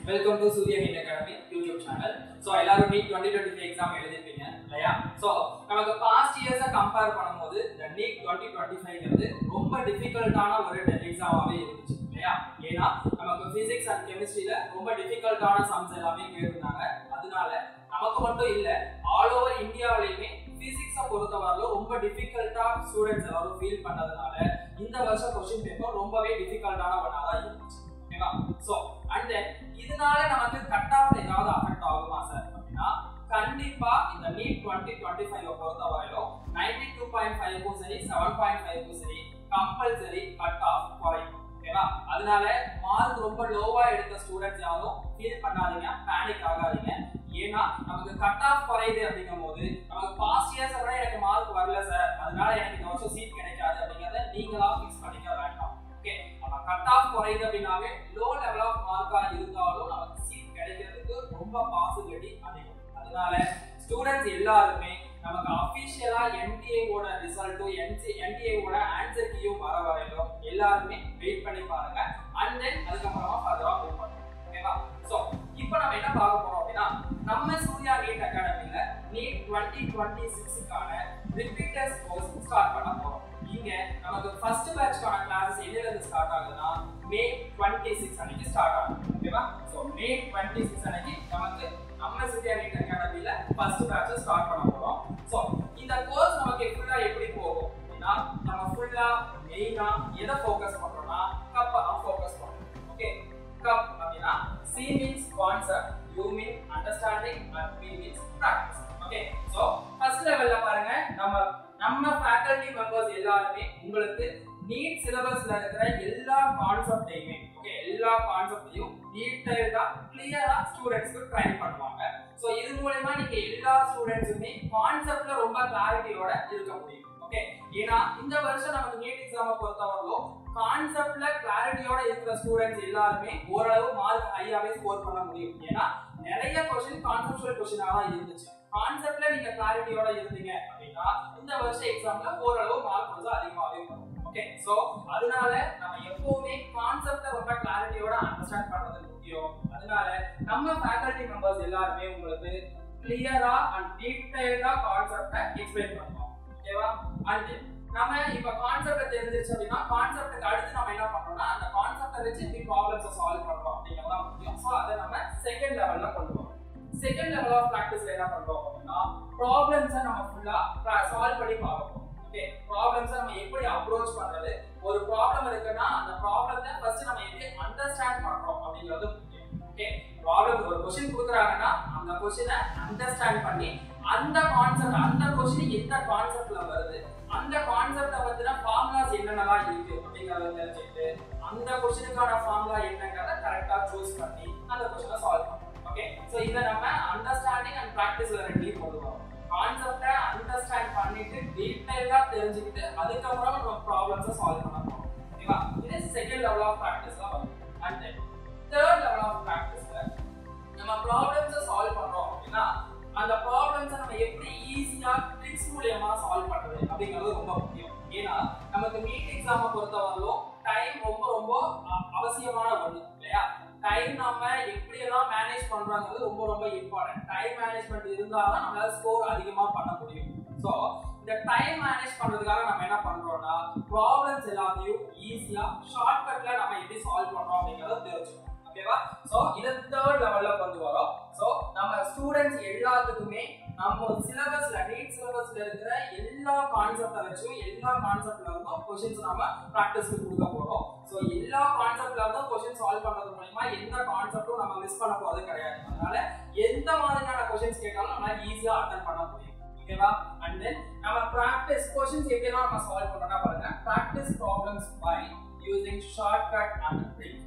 Welcome to Surya NEET Academy YouTube channel. So எல்லாரும் NEET 2023 exam எழுதிருப்பீங்க இல்லையா? So நமக்கு past years compare பண்ணும்போது the NEET 2025 வந்து ரொம்ப டிஃபிகல்ட்டான ஒரு எக்ஸாமாவே இருந்துச்சு இல்லையா? ஏன்னா நமக்கு physics and chemistryல ரொம்ப டிஃபிகல்ட்டான சம்ஸ் எல்லாமே கேட்டிருந்தாங்க. அதனால நமக்கு மட்டும் இல்ல ஆல் ஓவர் இந்தியாவிலேயுமே physics பொறுத்தவரையில ரொம்ப டிஃபிகல்ட்டா ஸ்டூடண்ட்ஸ் எல்லாரும் ஃபீல் பண்ணதுனால இந்த வருஷம் क्वेश्चन பேப்பர் ரொம்பவே டிஃபிகல்ட்டான ஒண்ணா தான் இருந்துச்சு. ஓகேவா? சோ and then இதனால நமக்கு கட் ஆஃப் ஏதாவது அஃபெக்ட் ஆகுமா சார் அப்படினா கண்டிப்பா இந்த NEET 2025 பொறுத்தவரையில 92.5 க்கும் சரி 7.5 க்கும் சரி கம்பல்சரி கட் ஆஃப் குறையும். ஓகேவா? அதனால மார்க் ரொம்ப லோவா எடுத்த ஸ்டூடண்ட்ஸ் யாரும் ஃபீல் பண்ணாதீங்க, பானிக் ஆகாதீங்க. ஏன்னா நமக்கு கட் ஆஃப் குறையுது அப்படிங்கும்போது நமக்கு பாஸ்ட் இயர்ஸ் வரை எனக்கு மார்க் வரல சார், அதனால எனக்கு இந்த வருஷம் சீட் கிடைக்காது அப்படிங்கறத நீங்களா ஃபிக்ஸ் பண்ணிக்க வேண்டாம். ஓகே, நம்ம கட் ஆஃப் குறையுது அப்படினாவே லோ லெவல் ஆஃப் மார்க்கா இருந்தாலும் நமக்கு சீட் கிடைக்கிறதுக்கு ரொம்ப பாசிபிலிட்டி அதிகம். அதனால ஸ்டூடண்ட்ஸ் எல்லாருமே நமக்கு அபிஷியலா NTA ஓட ரிசல்ட்டும் NTA ஓட ஆன்சர் கீயும் வர வரையிலும் எல்லாருமே வெயிட் பண்ணி பாருங்க. அண்ட் தென் அதுக்கப்புறமா ஃபர்தரா மூவ் பண்ணுங்க. ஓகேவா? சோ இப்போ நம்ம என்ன பார்க்க போறோம் அப்படின்னா நம்ம சூர்யா NEET அகாடமில NEET 2026க்கான ரிப்பீட்டர்ஸ் கோர்ஸ் ஸ்டார்ட் பண்ண போறோம். இங்க நமக்கு ஃபர்ஸ்ட் பேட்ச்க்கான கிளாसेस என்னையில இருந்து ஸ்டார்ட் ஆகுதுன்னா மே 26 அன்னைக்கு ஸ்டார்ட் ஆகும். ஓகேவா? சோ மே 26 அன்னைக்கு நமக்கு நம்ம சூர்யா NEET அகாடமில ஃபர்ஸ்ட் பேட்ச் ஸ்டார்ட் பண்ண போறோம். சோ இந்த கோர்ஸ் நமக்கு ஃபுல்லா எப்படி போகும் அப்படினா நம்ம ஃபுல்லா மெயினா எதை ஃபோக்கஸ் பண்றோம்னா கப் ஃபோக்கஸ் பண்றோம். ஓகே, கப் அப்படினா C means concept, U means understanding and P means practice. Okay, so first லெவல்ல பாருங்க நம்ம ஃபேக்கல்டி மெம்பர்ஸ் எல்லாரும் உங்களுக்கு நீட் சிலபஸ்ல இருக்கிற எல்லா கான்செப்ட்டையுமே எல்லா கான்செப்ட்டையும் டீடைலா கிளியரா ஸ்டூடண்ட்ஸ்க்கு ட்ரைன் பண்ணுவாங்க. சோ இது மூலமா நீங்க எல்லா ஸ்டூடண்ட்ஸுமே கான்செப்ட்ல ரொம்ப கிளாரிட்டியோட இருக்க முடியும். ஓகே, ஏன்னா இந்த வருஷம் நமக்கு நீட் எக்ஸாமை பொறுத்தவரையில கான்செப்ட்ல கிளாரிட்டியோட இருக்கிற ஸ்டூடண்ட்ஸ் எல்லாருமே ஓரளவு மார்க் ஹையாவே ஸ்கோர் பண்ண முடியும். ஏன்னா நிறைய क्वेश्चन கான்செப்சுவல் क्वेश्चनா தான் இருந்துச்சு. கான்செப்ட்ல நீங்க கிளாரிட்டியோட இருந்தீங்க அப்படினா இந்த வருஷம் எக்ஸாம்ல ஓரளவு மார்க் கொஞ்சம் அதிகமாவே வரும். ஓகே, சோ அதனால நம்ம எப்பவுமே கான்செப்ட ரொம்ப கிளாரிட்டியோட அண்டர்ஸ்டாண்ட் பண்றது முக்கியம். அதனால நம்ம ஃபேக்கல்டி மெம்பர்ஸ் எல்லாரும் உங்களுக்கு கிளியரா அண்ட் டீடைலா கான்செப்ட எக்ஸ்பிளைன் பண்ணுவோம். ஓகேவா? அண்ட் நம்ம இப்ப கான்செப்ட் தெரிஞ்சிருச்சு அப்படினா கான்செப்ட்க்கு அடுத்து நம்ம என்ன பண்றோம்னா அந்த கான்செப்ட வச்சு இப்படி ப்ராப்ளம்ஸ் சால்வ் பண்றோம் அப்படிங்கறத முக்கியம். சோ அத நம்ம செகண்ட் லெவல்ல கொண்டு வரோம். செகண்ட் லெவல் ஆஃப் பிராக்டிஸ்ல என்ன பண்றோம் அப்படினா ப்ராப்ளம்ஸை நம்ம ஃபுல்லா சால்வ் பண்ணி பார்ப்போம். ஓகே, ப்ராப்ளம்ஸை நம்ம எப்படி அப்ரோச் பண்றது, ஒரு ப்ராப்ளம் இருக்குன்னா அந்த ப்ராப்ளத்தை ஃபர்ஸ்ட் நம்ம எப்படி அண்டர்ஸ்டாண்ட் பண்றோம் அப்படிங்கிறது முக்கியம். ஓகே, ப்ராப்ளம் ஒரு क्वेश्चन கொடுக்கறாங்கன்னா அந்த क्वेश्चனை அண்டர்ஸ்டாண்ட் பண்ணி அந்த கான்செப்ட் அந்த क्वेश्चन எந்த கான்செப்ட்ல வருது, அந்த கான்செப்ட பத்தின ஃபார்முலாஸ் என்னென்னலாம் இருக்கு அப்படிங்கறத தெரிஞ்சுட்டு அந்த क्वेश्चनக்கான ஃபார்முலா என்னங்கறத கரெக்ட்டா சூஸ் பண்ணி அந்த क्वेश्चனை சால்வ் பண்ணணும். ஓகே, சோ இத நம்ம அண்டர்ஸ்டாண்டிங் அண்ட் பிராக்டிஸ்ல ரெண்டையும் கொண்டு வரோம். கான்செப்ட அண்டர்ஸ்டாண்ட் பண்ணிட்டு டீடைலா தெரிஞ்சுக்கிட்டு அதுக்கப்புறம் நம்ம ப்ராப்ளம்ஸை சால்வ் பண்ண போறோம். ஓகேவா? இது செகண்ட் லெவல் ஆஃப் பிராக்டிஸ்ல வரும். And then third level of பிராக்டிஸ்ல நம்ம ப்ராப்ளம்ஸை சால்வ் பண்றோம் அப்படின்னா அந்த ப்ராப்ளம்ஸை நம்ம எப்படி ஈஸியா ட்ரிக்ஸ் மூலமா சால்வ் பண்றது அப்படிங்கிறது ரொம்ப முக்கியம். ஏன்னா நமக்கு நீட் எக்ஸாமை பொறுத்தவரையிலும் டைம் ரொம்ப ரொம்ப அவசியமான ஒண்ணு இல்லையா? டைம் நம்ம எப்படியெல்லாம் மேனேஜ் பண்றாங்கிறது ரொம்ப ரொம்ப இம்பார்ட்டன்ட். டைம் மேனேஜ்மெண்ட் இருந்தாதான் நம்மளால ஸ்கோர் அதிகமா பண்ண முடியும். சோ இந்த டைம் மேனேஜ் பண்றதுக்காக நம்ம என்ன பண்றோம்னா ப்ராப்ளம்ஸ் எல்லாத்தையும் ஈஸியா ஷார்ட்கட்ல நம்ம எப்படி சால்வ் பண்றோம் அப்படிங்கறத தெரிஞ்சுக்கணும். ஓகேவா? சோ இத தேர்ட் லெவல்ல கொண்டு வரோம். சோ நம்ம ஸ்டூடண்ட்ஸ் எல்லாத்துக்குமே நம்ம சிலபஸ்ல நீட் சிலபஸ்ல இருக்கிற எல்லா கான்செப்ட வச்சு எல்லா கான்செப்ட்ல இருந்தும் क्वेश्चंस நாம பிராக்டிஸ்க்கு கொடுக்க போறோம். சோ எல்லா கான்செப்ட்ல இருந்தும் क्वेश्चन சால்வ் பண்றது மூலமா எந்த கான்செப்டும் நம்ம மிஸ் பண்ண போறது கிடையாது. அதனால எந்த மாதிரியான क्वेश्चंस கேட்டாலும் நம்ம ஈஸியா அட்டெண்ட் பண்ண முடியும். ஓகேவா? அண்ட் தென் நம்ம பிராக்டிஸ் क्वेश्चंस எப்படிலாம் நம்ம சால்வ் பண்றோம்னா பாருங்க, practice problems by using shortcut and trick.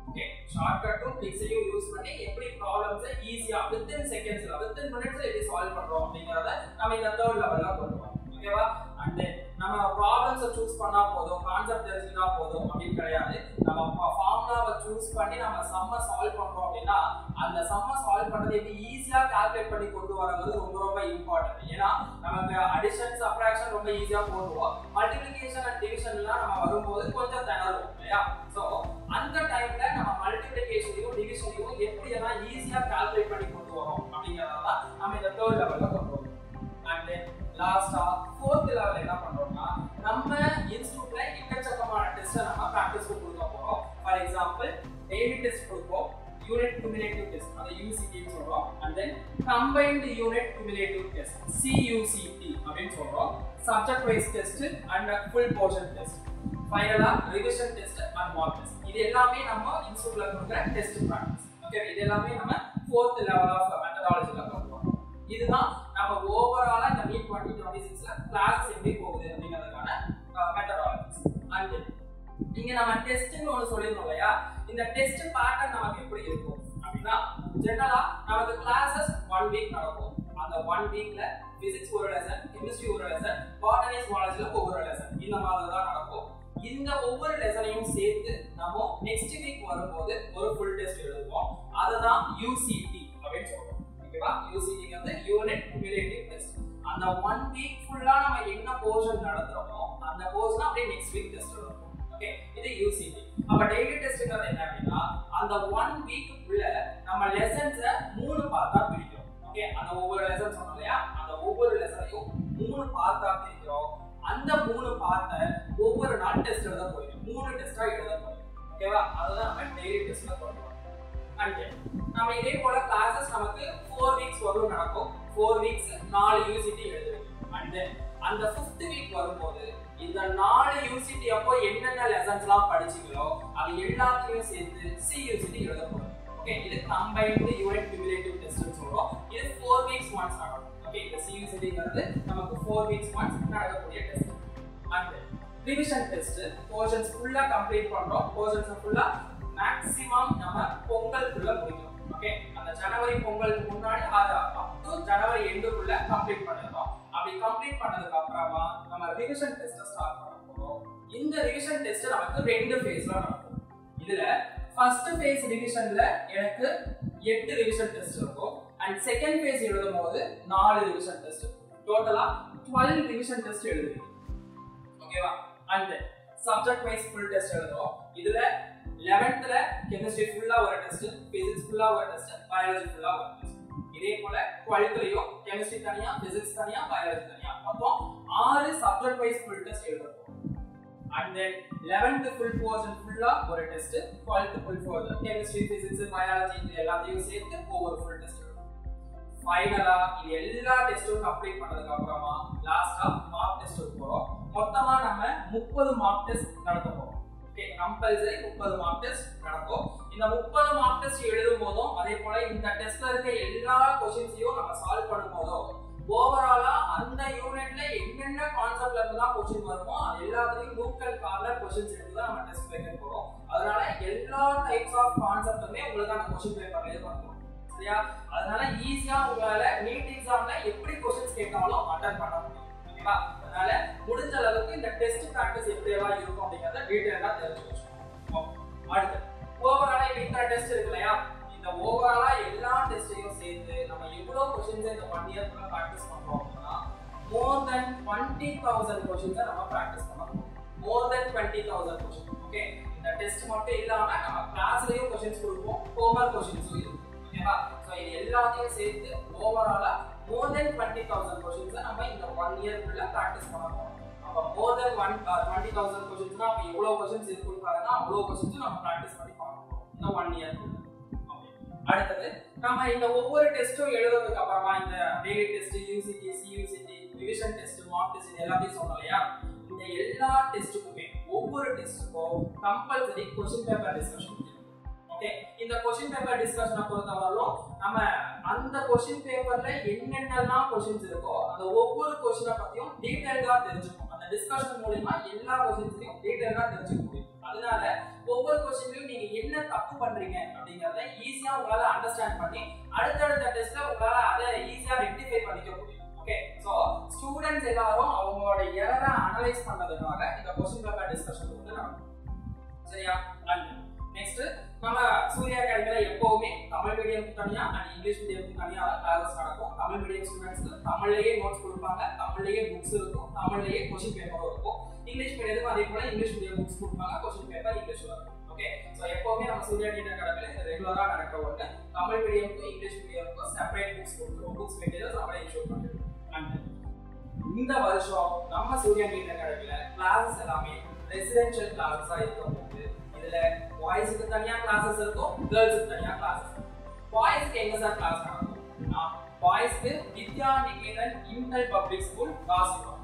Okay, ஷார்ட்கட்டும் ட்ரிக்ஸையும் யூஸ் பண்ணி எப்படி ப்ராப்ளம்ஸை ஈஸியா வித்தின் செகண்ட்ஸ்ல வித்தின் மினிட்ஸ்ல எப்படி சால்வ் பண்றோம் அப்படிங்கறத நம்ம இந்த தேர்ட் லெவல்ல கொண்டு வரோம். ஓகேவா? அண்ட் தென் நம்ம ப்ராப்ளம்ஸை சூஸ் பண்ணா போதும், கான்செப்ட் தெரிஞ்சுக்கிட்டா போதும் அப்படின்னு கிடையாது. நம்ம ஃபார்முலாவை சூஸ் பண்ணி நம்ம சம்ம சால்வ் பண்றோம் அப்படின்னா அந்த சம்ம சால்வ் பண்றது எப்படி ஈஸியா கால்குலேட் பண்ணி கொண்டு வரது ரொம்ப ரொம்ப இம்பார்ட்டன்ட். ஏன்னா நமக்கு அடிஷன் சப்ட்ராக்ஷன் ரொம்ப ஈஸியா போடுவோம், மல்டிப்ளிகேஷன் அண்ட் டிவிஷன்லாம் நம்ம வரும்போது கொஞ்சம் திணறும் இல்லையா? சோ அந்த டைம்ல நம்ம மல்டிப்ளிகேஷனையும் டிவிஷனையும் எப்படி எல்லாம் ஈஸியா கால்குலேட் பண்ணி கொண்டு வரோம் அப்படிங்கறத நம்ம இந்த தேர்ட் லெவல்ல கொண்டு வரோம். அண்ட் தென் லாஸ்டா ஃபோர்த் லெவல் என்ன பண்றோம்னா நம்ம இன்ஸ்டிடியூட்ல எக்கச்சக்கமான டெஸ்ட் நம்ம பிராக்டிஸ்க்கு கொடுக்க போறோம். ஃபார் எக்ஸாம்பிள் டெய்லி டெஸ்ட் கொடுப்போம், யூனிட் குமுலேட்டிவ் டெஸ்ட் அத UCT ன்னு சொல்றோம். And then combined unit cumulative test CUCT அப்படினு சொல்றோம். Subject wise test and full portion test, ஃபைனலா revision test and mark test. இது எல்லாமே நம்ம இன்ஸ்டிடியூட்ல கொடுக்கிற டெஸ்ட் பிராக்டிஸ். ஓகே, இது எல்லாமே நம்ம 4th லெவல் ஆஃப் மெத்தடாலஜில கொண்டு வரோம். இதுதான் நம்ம ஓவராலா இந்த NEET 2026ல கிளாஸ் எப்படி போகுது அப்படிங்கிறதுக்கான மெத்தடாலஜிஸ். அண்ட் இங்க நம்ம டெஸ்ட்னு ஒன்னு சொல்லிருந்தோம் இல்லையா, இந்த டெஸ்ட் பேட்டர்ன் நமக்கு எப்படி இருக்கும் அப்படின்னா ஜெனரலா நமக்கு கிளாसेस 1 வீக் நடக்கும். அந்த 1 வீக்ல பிசிக்ஸ் ஒரு லெசன், கெமிஸ்ட்ரி ஒரு லெசன், பாட்டனி ஜூவாலஜில ஒவ்வொரு லெசன், இந்த மாதிரி தான் நடக்கும். இந்த ஒவ்வொரு லெசனையும் சேர்த்து நம்ம நெக்ஸ்ட் வீக் வரும்போது ஒரு ஃபுல் டெஸ்ட் எழுதுவோம். அதுதான் UCT அப்படினு சொல்றோம். ஓகேவா? UCTங்கிறது யூனிட் குமுலேட்டிவ் டெஸ்ட். அந்த 1 வீக் ஃபுல்லா நம்ம என்ன போர்ஷன் நடத்துறோமோ அந்த போர்ஷன் அப்படியே நெக்ஸ்ட் வீக் டெஸ்ட் எழுதுவோம். ஓகே, இது UCT. அப்ப டெய்லி டெஸ்ட்ங்கிறது என்ன அப்படின்னா அந்த 1 வீக்குக்குள்ள நம்ம லெசன்ஸை 3 பார்ட்டா பிரிக்கிறோம். ஓகே, அந்த ஒவ்வொரு லெசன் சொன்னோம் இல்லையா, அந்த ஒவ்வொரு லெசனையும் 3 பார்ட்டா பிரிக்கிறோம். அந்த 3 பார்ட்டை ஒவ்வொரு நாள் டெஸ்ட் எழுத போறோம். 3 டெஸ்டா எழுத போறோம். ஓகேவா? அதுதான் நம்ம டெய்லி டெஸ்ட்ல சொல்றோம். அண்ட் நம்ம இதே போல கிளாसेस நமக்கு 4 வீக்ஸ் வரலும் நடக்கும். 4 வீக்ஸ் 4 UCT எழுதுவீங்க. அண்ட் அந்த 5th வீக் வரும்போது இந்த 4 UCT அப்போ என்னென்ன லெசன்ஸ்லாம் படிச்சீங்களோ அது எல்லாத்தையும் சேர்த்து CUCT எழுத போறோம். ஓகே, இது கம்பைன்ட் யூனிட் குமுலேட்டிவ் டெஸ்ட்னு சொல்றோம். இது 4 வீக்ஸ் ஒன்ஸ் நடக்கும். ஓகே, இந்த CUCTங்கிறது நமக்கு 4 வீக்ஸ் ஒன்ஸ் நடக்கக்கூடிய test. And revision test portions ஃபுல்லா கம்ப்ளீட் பண்றோம். போர்ஷன்ஸ் ஃபுல்லா மேக்ஸிமம் நம்ம பொங்கலுக்குள்ள முடிக்கணும். ஓகே, அந்த ஜனவரி பொங்கலுக்கு முன்னாடி அப் டு ஜனவரி எண்டுக்குள்ள கம்ப்ளீட் பண்ணிடுறோம். அப்படி கம்ப்ளீட் பண்ணதுக்கு அப்புறமா நம்ம ரிவிஷன் டெஸ்ட் ஸ்டார்ட் பண்ண போறோம். இந்த ரிவிஷன் டெஸ்ட் நமக்கு 2 ஃபேஸ்ல நடக்கும். இதுல ஃபர்ஸ்ட் ஃபேஸ் ரிவிஷன்ல எனக்கு 8 ரிவிஷன் டெஸ்ட் இருக்கும். அண்ட் செகண்ட் ஃபேஸ் எழுதும்போது 4 ரிவிஷன் டெஸ்ட், டோட்டலா 12 ரிவிஷன் டெஸ்ட் எழுதுவீங்க. ஓகேவா? And subject wise full test எழுதுறோம். இதுல 11th கெமிஸ்ட்ரி ஃபுல்லா ஒரு டெஸ்ட், பிசிக்ஸ் ஃபுல்லா ஒரு டெஸ்ட், பயாலஜி ஃபுல்லா ஒரு டெஸ்ட். இதே போல 12thலயும் கெமிஸ்ட்ரி தனியா, பிசிக்ஸ் தனியா, பயாலஜி தனியா, மொத்தம் 6 சப்ஜெக்ட் வைஸ் ஃபுல் டெஸ்ட் எழுதுறோம். And then 11th full portion ஃபுல்லா ஒரு test, 12th full portion chemistry, physics, biology இது எல்லாத்தையும் சேர்த்து ஒவ்வொரு ஃபுல் டெஸ்ட் எழுதுறோம். ஃபைனலா இது எல்லா டெஸ்டும் கம்ப்ளீட் பண்ணதுக்கு அப்புறமா லாஸ்டா மார்க் டெஸ்ட் போறோம். மொத்தமா நம்ம 30 மார்க் டெஸ்ட் நடத்த போறோம். ஓகே, கம்பல்சரி 30 மார்க் டெஸ்ட் நடக்கும். இந்த 30 மார்க் டெஸ்ட் எழுதும் போதும் அதே போல இந்த டெஸ்ட்ல இருக்க எல்லா क्वेश्चंसையும் நம்ம சால்வ் பண்ணும்போதும் ஓவராலா அந்த யூனிட்ல என்னென்ன கான்செப்ட்ல இருந்து क्वेश्चन வருமோ அது எல்லாத்தையும் லூக்கல் கார்னர் क्वेश्चंस எடுத்து தான் நம்ம டெஸ்ட் வைக்க போறோம். அதனால எல்லா டைப்ஸ் ஆஃப் கான்செப்ட்டுமே உங்களுக்கு அந்த क्वेश्चन பேப்பர்லயே வரும். சரியா? அதனால ஈஸியா உங்களால நீட் எக்ஸாம்ல எப்படி क्वेश्चंस கேட்டாலும் அட்டெண்ட் பண்ண முடியும். ஓகேவா? அதனால முடிஞ்ச அளவுக்கு இந்த டெஸ்ட் பிராக்டிஸ் எப்படி எல்லாம் இருக்கும் அப்படிங்கறத டீடைலா தெரிஞ்சு வச்சுக்கோங்க. அடுத்து ஓவராலா இந்த டெஸ்ட் இருக்கு இல்லையா, இந்த ஓவராலா எல்லா டெஸ்டையும் சேர்த்து நம்ம எவ்வளவு क्वेश्चंस இந்த 1 இயர்க்குள்ள பிராக்டிஸ் பண்றோம் அப்படினா more than 20,000 क्वेश्चंस நம்ம பிராக்டிஸ் பண்ணோம். more than 20,000 questions. ஓகே, இந்த டெஸ்ட் மட்டும் இல்லாம நம்ம கிளாஸ்லயும் क्वेश्चंस கொடுப்போம், ஹோம்வொர்க் क्वेश्चंसும் இருக்கும். ஓகேவா? சோ இது எல்லாத்தையும் சேர்த்து ஓவராலா more than 20,000 क्वेश्चंस நம்ம இந்த 1 இயர்க்குள்ள பிராக்டிஸ் பண்ணோம். அப்ப more than 20,000 क्वेश्चंसனா அப்ப எவ்வளவு क्वेश्चंस இருக்குன்னு பாருங்க. அவ்வளவு क्वेश्चंस நம்ம பிராக்டிஸ் பண்ணி பார்க்கணும் இந்த 1 இயர்க்குள்ள. ஓகே, அடுத்து நம்ம இந்த ஒவ்வொரு டெஸ்டும் எழுதுறதுக்கு அப்புறமா இந்த daily test, UCT, CUCT, revision test, mark test எல்லாத்தையும் சொன்னோம் இல்லையா, இந்த எல்லா டெஸ்ட்டுக்குமே ஒவ்வொரு டெஸ்ட்டுக்கும் compulsory question paper discussion. Okay, இந்த क्वेश्चन பேப்பர் டிஸ்கஷனை பொறுத்தவரையிலும் நம்ம அந்த क्वेश्चन பேப்பர்ல என்னென்னலாம் क्वेश्चंस இருக்கோ அந்த ஒவ்வொரு क्वेश्चனை பத்தியும் டீடைலா தெரிஞ்சுக்கணும். அந்த டிஸ்கஷன் மூலமா எல்லா क्वेश्चंसையும் டீடைலா தெரிஞ்சுக்க முடியும். அதனால ஒவ்வொரு क्वेश्चनலயும் நீங்க என்ன தப்பு பண்றீங்க அப்படிங்கறத ஈஸியா உங்களால அண்டர்ஸ்டாண்ட் பண்ணி அடுத்தடுத்த டெஸ்ட்ல உங்களால அதை ஈஸியா ரெக்டிஃபை பண்ணிக்க முடியும். ஓகே, சோ ஸ்டூடண்ட்ஸ் எல்லாரும் அவங்களோட எரரை அனலைஸ் பண்றதுக்காக இந்த क्वेश्चन பேப்பர் டிஸ்கஷன் வந்து நடக்கும். சரியா? நெக்ஸ்ட் நம்ம சூர்யா அகாடமில எப்பவுமே தமிழ் மீடியம்க்கு தனியா அண்ட் இங்கிலீஷ் மீடியம்க்கு தனியா கிளாஸஸ் நடக்கும். தமிழ் மீடியம் ஸ்டூடண்ட்ஸ்க்கு தமிழ்லயே நோட்ஸ் கொடுப்பாங்க, தமிழ்லயே புக்ஸ் இருக்கும், தமிழ்லயே क्वेश्चन பேப்பரும் இருக்கும். இங்கிலீஷ் மீடியத்துக்கு அதே போல இங்கிலீஷ் மீடியம் புக்ஸ் கொடுப்பாங்க, क्वेश्चन பேப்பர் இங்கிலீஷ்ல இருக்கும். ஓகே, சோ எப்பவுமே நம்ம சூர்யா அகாடமில இது ரெகுலரா நடக்கும். செப்பரேட் புக்ஸ் கொடுத்துருவோம். புக்ஸ் மெட்டீரியல்ஸ் நம்மளே இஷ்யூ பண்ணிடுவோம். அண்ட் இந்த வருஷம் நம்ம சூர்யா நீட் அகாடமில கிளாஸஸ் எல்லாமே ரெசிடென்ஷியல் கிளாஸஸா இருக்கும்போது இதுல பாய்ஸ்க்கு தனியா கிளாஸஸ் இருக்கும், கேர்ள்ஸ்க்கு தனியா கிளாஸஸ் இருக்கும். பாய்ஸ்க்கு எங்க சார் கிளாஸ் நடக்கும்? பாய்ஸ்க்கு Vidya Niketan inter public school Rasipuram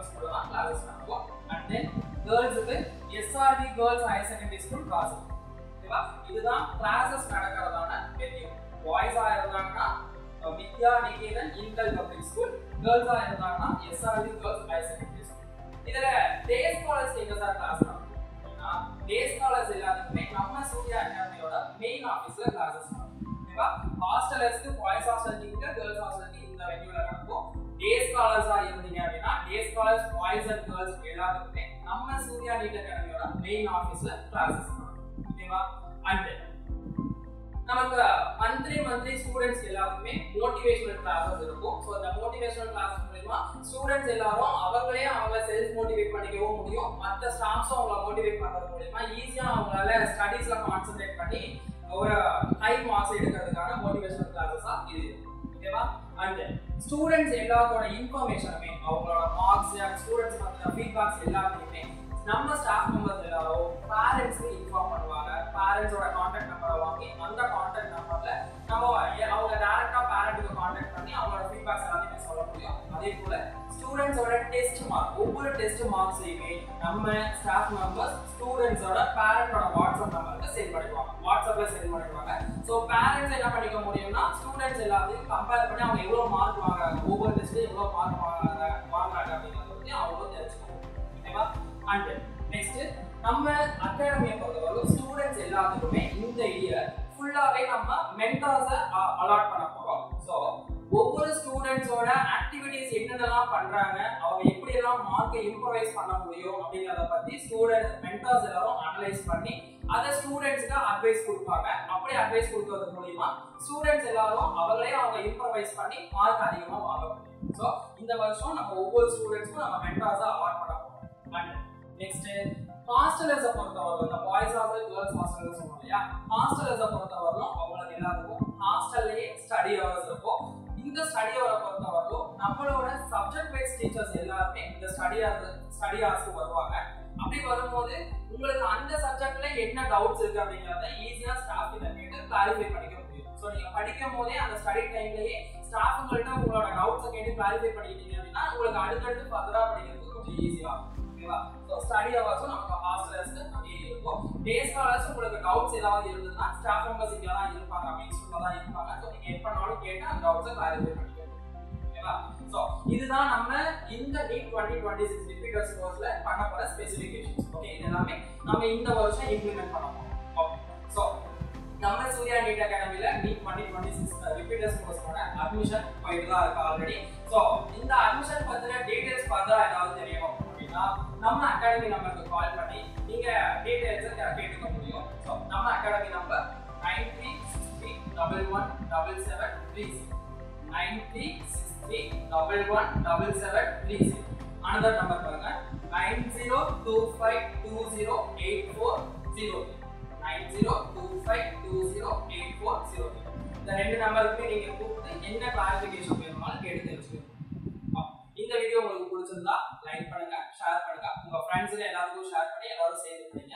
ஸ்கூல்ல தான் கிளாஸஸ் நடக்கும். அண்ட் தென் கேர்ள்ஸ்க்கு SRT girls higher secondary school Rasipuram. ஓகேவா? இதுதான் கிளாஸஸ் நடக்கிறதான வென்யூ. பாய்ஸா இருந்தாங்கன்னா Vidya Niketan inter public school, கேர்ள்ஸா இருந்தாங்கன்னா SRT girls higher secondary school. இதுல டே ஸ்காலர்ஸ் எங்க சார் கிளாஸ் நடக்கும்? டே ஸ்காலர்ஸ் எல்லாத்துக்குமே நம்ம சூர்யா அகாடமியோட மெயின் ஆபீஸ்ல கிளாஸஸ் நடக்கும். ஓகேவா? ஹாஸ்டலர்ஸ்க்கு பாய்ஸ் ஹாஸ்டல் இங்க, கேர்ள்ஸ் ஹாஸ்டல் இந்த வென்யூல நடக்கும். டே ஸ்காலர்ஸா இருந்தீங்க அப்படின்னா டே ஸ்காலர்ஸ் பாய்ஸ் அண்ட் கேர்ள்ஸ் எல்லாத்துக்குமே நம்ம சூர்யா நீட் அகாடமியோட மெயின் ஆபீஸ்ல கிளாஸஸ் நடக்கும். ஓகேவா? அண்ட் நமக்கு மந்த்லி ஸ்டூடெண்ட்ஸ் எல்லாருக்குமே மோட்டிவேஷனல் கிளாஸஸ் இருக்கும். ஸோ அந்த மோட்டிவேஷனல் கிளாஸஸ் மூலமா ஸ்டூடெண்ட்ஸ் எல்லாரும் அவங்கள செல்ஃப் மோட்டிவேட் பண்ணிக்கவும் முடியும். மற்ற ஸ்டாஃப்ஸும் அவங்கள மோட்டிவேட் பண்றது மூலமா ஈஸியா அவங்களால ஸ்டடீஸ்ல கான்சென்ட்ரேட் பண்ணி ஒரு ஹை மார்க்ஸ் எடுக்கிறதுக்கான மோட்டிவேஷனல் கிளாஸஸா இது. ஓகேவா? அண்ட் ஸ்டூடெண்ட்ஸ் எல்லாத்தோட இன்ஃபர்மேஷனுமே அவங்களோட மார்க்ஸ் அண்ட் ஸ்டூடெண்ட்ஸ் பத்தின ஃபீட்பேக்ஸ் எல்லாத்தையுமே நம்ம ஸ்டாஃப் மெம்பர்ஸ் எல்லாரும் பேரண்ட்ஸ்க்கு இன்ஃபார்ம் பண்ணுவாங்க. பேரண்ட்ஸோட கான்டாக்ட் நம்பரை வாங்கி அந்த கான்டாக்ட் நம்பர்ல நம்ம அவங்க டைரக்டா பேரண்ட்டுக்கு கான்டாக்ட் பண்ணி அவங்களோட ஃபீட்பேக்ஸ் எல்லாத்தையுமே சொல்ல முடியும். அதே போல ஸ்டூடெண்ட்ஸோட டெஸ்ட் மார்க், ஒவ்வொரு டெஸ்ட் மார்க்ஸையுமே நம்ம ஸ்டாஃப் மெம்பர்ஸ் ஸ்டூடெண்ட்ஸோட பேரண்டோட வாட்ஸ்அப் நம்பருக்கு சென்ட் பண்ணிடுவாங்க. வாட்ஸ்அப்ல சென்ட் பண்ணிடுவாங்க. ஸோ பேரண்ட்ஸ் என்ன பண்ணிக்க முடியும்னா ஸ்டூடெண்ட்ஸ் எல்லாத்தையும் கம்பேர் பண்ணி அவங்க எவ்வளவு மார்க் வாங்குறாங்க, ஒவ்வொரு டெஸ்ட்லயும் எவ்வளவு மார்க் வாங்குறாங்க அப்படிங்கிறத பத்தி அவங்களும் தெரிஞ்சுக்கணும். ஓகேவா? அண்ட் நெக்ஸ்ட் நம்ம அகாடமியை பொறுத்தவரை ஸ்டூடெண்ட்ஸ் எல்லாத்துக்குமே இந்த இயர் ஃபுல்லாவே நம்ம மென்டார்ஸை அலாட் பண்ண போறோம். ஸோ ஒவ்வொரு ஸ்டூடெண்ட்ஸோட ஆக்டிவிட்டிஸ் என்னென்னலாம் பண்றாங்க, அவங்க எப்படியெல்லாம் மார்க்கை இம்ப்ரூவைஸ் பண்ண முடியும் அப்படிங்கிறத பத்தி ஸ்டூடெண்ட் மென்டார்ஸ் எல்லாரும் அனலைஸ் பண்ணி அதை ஸ்டூடெண்ட்ஸ்க்கு அட்வைஸ் கொடுப்பாங்க. அப்படி அட்வைஸ் கொடுக்கறது மூலியமா ஸ்டூடெண்ட்ஸ் எல்லாரும் அவங்க இம்ப்ரூவைஸ் பண்ணி மார்க் அதிகமா வாங்க முடியும். ஸோ இந்த வருஷம் நம்ம ஒவ்வொரு ஸ்டூடெண்ட்ஸ்க்கும் நம்ம மென்டார்ஸை அலாட் பண்ண போறோம். அண்ட் நெக்ஸ்ட் ஹாஸ்டலர்ஸை பொறுத்தவரை இந்த பாய்ஸ் ஹாஸ்டல் கேர்ள்ஸ் ஹாஸ்டல் சொன்னோம் இல்லையா? ஹாஸ்டலர்ஸை பொறுத்தவரைக்கும் அவங்களுக்கு எல்லாருக்கும் ஹாஸ்டல்லையே ஸ்டடி ஹவர்ஸ் இருக்கும். இந்த ஸ்டடி ஹவரை பொறுத்தவரைக்கும் நம்மளோட சப்ஜெக்ட் வைஸ் டீச்சர்ஸ் எல்லாருமே இந்த ஸ்டடி ஹவர்ஸ்க்கு வருவாங்க. அப்படி வரும்போது உங்களுக்கு அந்த சப்ஜெக்ட்ல என்ன டவுட்ஸ் இருக்கு அப்படிங்கறத ஈஸியா ஸ்டாஃப் கிட்ட கேட்டு கிளாரிஃபை பண்ணிக்க முடியும். ஸோ நீங்க படிக்கும் போதே அந்த ஸ்டடி டைம்லயே ஸ்டாஃப்ங்கள்ட்ட உங்களோட டவுட்ஸை கேட்டு கிளாரிஃபை பண்ணிக்கிட்டீங்க அப்படின்னா உங்களுக்கு அடுத்தடுத்து ஃபர்தரா படிக்கிறதுக்கு கொஞ்சம் ஈஸியா இருக்கும். ஓகேவா? ஸோ ஸ்டடி ஹவர்ஸும் நமக்கு ஹாஸ்டலர்ஸ்க்கு அப்படியே இருக்கும். டே ஸ்காலர்ஸ் உங்களுக்கு டவுட்ஸ் ஏதாவது இருந்ததுன்னா ஸ்டாஃப் மெம்பர்ஸ் இங்கே தான் இருப்பாங்க, மீன்ஸ்ல தான் இருப்பாங்க. ஸோ நீங்க எப்பனாலும் கேட்டு அந்த டவுட்ஸை கிளாரிஃபை பண்ணிக்கணும். ஓகேவா? ஸோ இதுதான் நம்ம இந்த நீட் 2026 ரிப்பீட்டர்ஸ் கோர்ஸ்ல பண்ண போற ஸ்பெசிஃபிகேஷன்ஸ். ஓகே, இது எல்லாமே நம்ம இந்த வருஷம் இம்ப்ளிமெண்ட் பண்ண போறோம். ஓகே, ஸோ நம்ம சூர்யா நீட் அகாடமில நீட் 2026 ரிப்பீட்டர்ஸ் கோர்ஸோட அட்மிஷன் போயிட்டு தான் இருக்கு ஆல்ரெடி. ஸோ இந்த அட்மிஷன் பத்தின டீடைல்ஸ் பார்த்தா ஏதாவது தெரியும் அப்படின்னா நம்ம அகாடமி நம்பருக்கு கால் பண்ணி நீங்க டீடைல்ஸ் கேட்டுக்க முடியும். ஸோ நம்ம அகாடமி நம்பர் 9363117730 9363117730. அனதர் நம்பர் பாருங்க 9025208403 9025208403. இந்த ரெண்டு நம்பருக்கு நீங்க கூப்பிட்டு என்ன கிளாரிஃபிகேஷன் வேணுமாலும் கேட்டு தெரிஞ்சுக்கணும். இந்த வீடியோ உங்களுக்கு பிடிச்சிருந்தா லைக் பண்ணுங்க, ஷேர் பண்ணுங்க, உங்க ஃப்ரெண்ட்ஸ்க்கு எல்லாத்துக்கும் ஷேர் பண்ணி எல்லாரும் சேர்ந்து பண்ணுங்க.